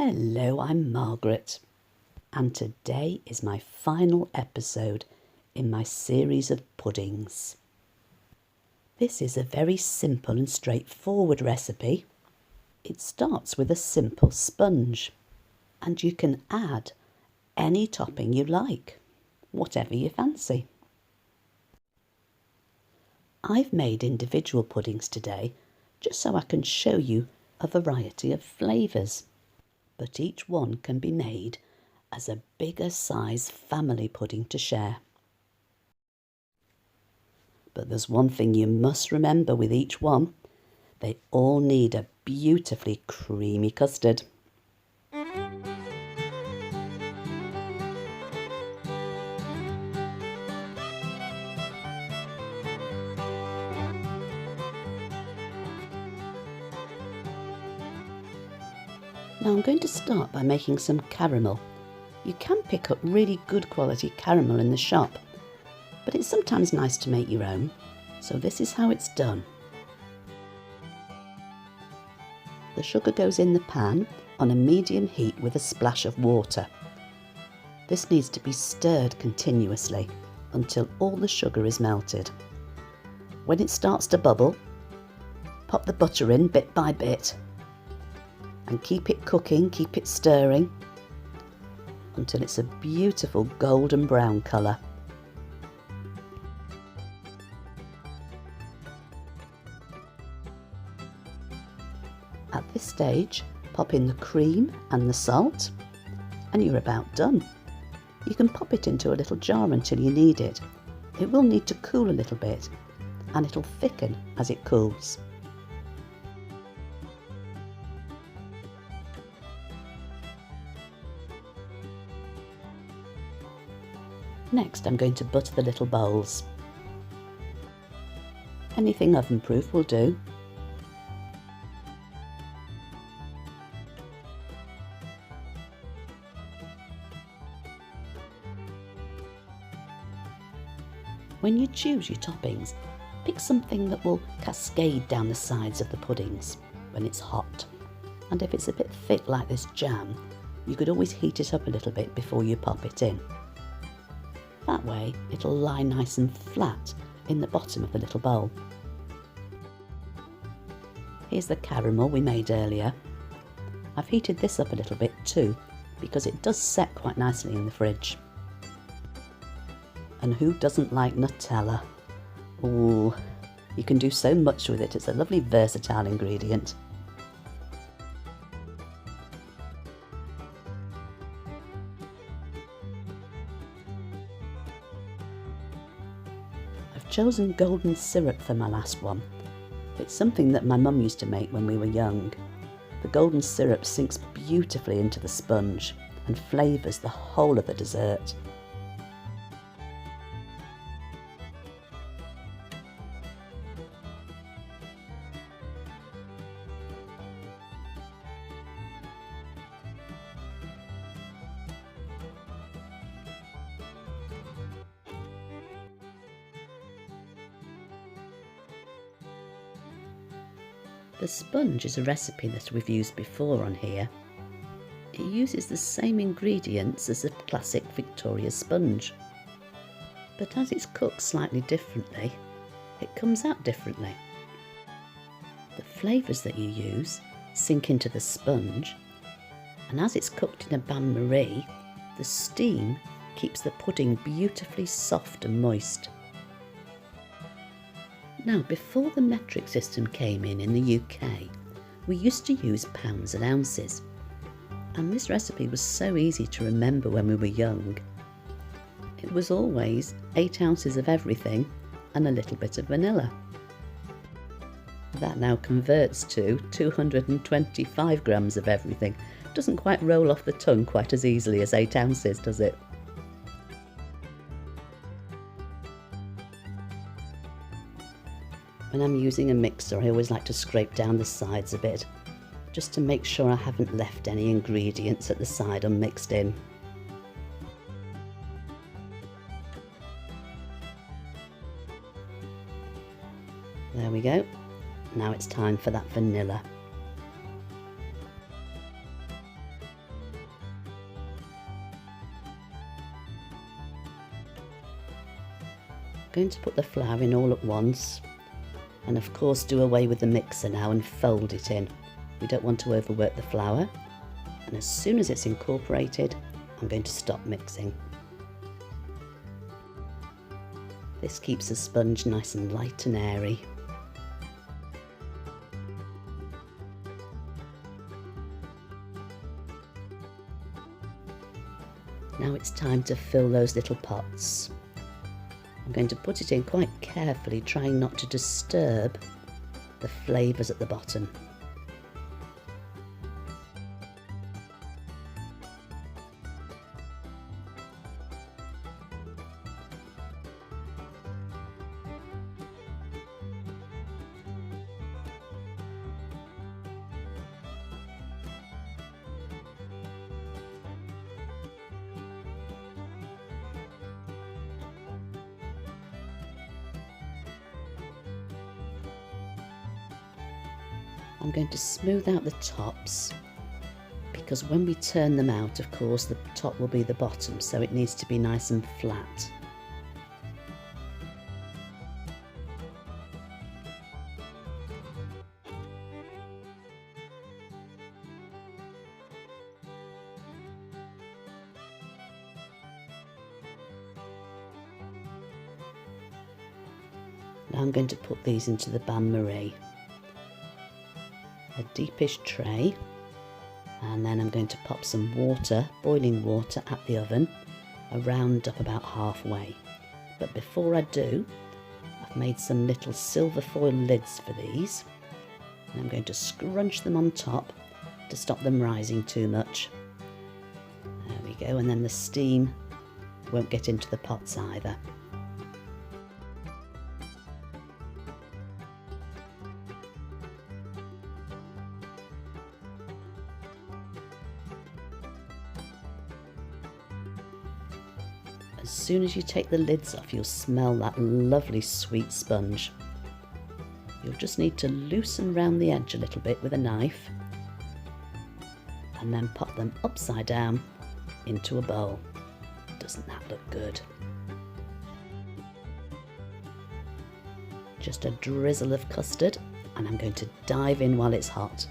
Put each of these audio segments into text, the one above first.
Hello, I'm Margaret, and today is my final episode in my series of puddings. This is a very simple and straightforward recipe. It starts with a simple sponge, and you can add any topping you like, whatever you fancy. I've made individual puddings today just so I can show you a variety of flavours, but each one can be made as a bigger size family pudding to share. But there's one thing you must remember with each one: they all need a beautifully creamy custard. Now I'm going to start by making some caramel. You can pick up really good quality caramel in the shop, but it's sometimes nice to make your own, so this is how it's done. The sugar goes in the pan on a medium heat with a splash of water. This needs to be stirred continuously until all the sugar is melted. When it starts to bubble, pop the butter in bit by bit and keep it cooking, keep it stirring until it's a beautiful golden brown colour. At this stage, pop in the cream and the salt and you're about done. You can pop it into a little jar until you need it. It will need to cool a little bit and it'll thicken as it cools. Next, I'm going to butter the little bowls. Anything oven proof will do. When you choose your toppings, pick something that will cascade down the sides of the puddings when it's hot. And if it's a bit thick like this jam, you could always heat it up a little bit before you pop it in. That way it'll lie nice and flat in the bottom of the little bowl. Here's the caramel we made earlier. I've heated this up a little bit too, because it does set quite nicely in the fridge. And who doesn't like Nutella? Ooh, you can do so much with it. It's a lovely versatile ingredient. I've chosen golden syrup for my last one. It's something that my mum used to make when we were young. The golden syrup sinks beautifully into the sponge and flavours the whole of the dessert. The sponge is a recipe that we've used before on here. It uses the same ingredients as a classic Victoria sponge, but as it's cooked slightly differently, it comes out differently. The flavours that you use sink into the sponge, and as it's cooked in a bain-marie, the steam keeps the pudding beautifully soft and moist. Now, before the metric system came in the UK, we used to use pounds and ounces. And this recipe was so easy to remember when we were young. It was always 8 ounces of everything and a little bit of vanilla. That now converts to 225 grams of everything. Doesn't quite roll off the tongue quite as easily as 8 ounces, does it? When I'm using a mixer, I always like to scrape down the sides a bit, just to make sure I haven't left any ingredients at the side unmixed in. There we go. Now it's time for that vanilla. going to put the flour in all at once, and of course do away with the mixer now and fold it in. We don't want to overwork the flour, and as soon as it's incorporated, I'm going to stop mixing. This keeps the sponge nice and light and airy. Now it's time to fill those little pots. I'm going to put it in quite carefully, trying not to disturb the flavours at the bottom. I'm going to smooth out the tops, because when we turn them out, of course, the top will be the bottom, so it needs to be nice and flat. Now I'm going to put these into the bain-marie. A deepish tray, and then I'm going to pop some water, boiling water, at the oven, around up about halfway. But before I do, I've made some little silver foil lids for these, and I'm going to scrunch them on top to stop them rising too much. There we go, and then the steam won't get into the pots either. As soon as you take the lids off, you'll smell that lovely sweet sponge. You'll just need to loosen round the edge a little bit with a knife, and then pop them upside down into a bowl. Doesn't that look good? Just a drizzle of custard, and I'm going to dive in while it's hot.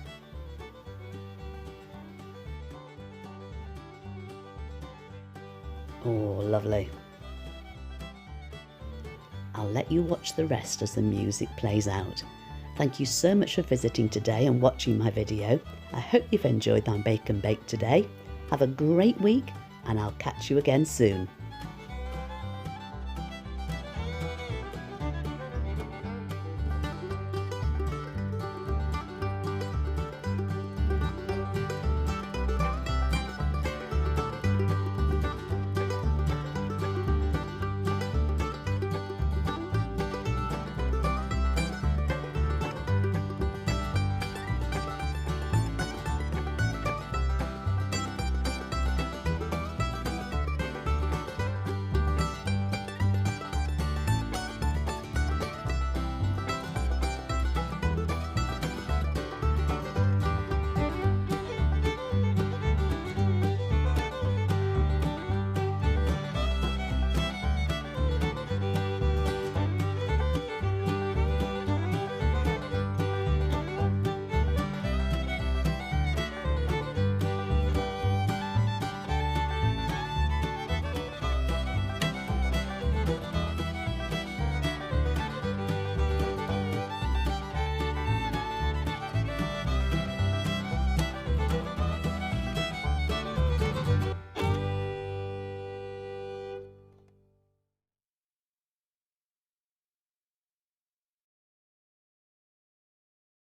Oh, lovely. I'll let you watch the rest as the music plays out. Thank you so much for visiting today and watching my video. I hope you've enjoyed my bake and bake today. Have a great week, and I'll catch you again soon.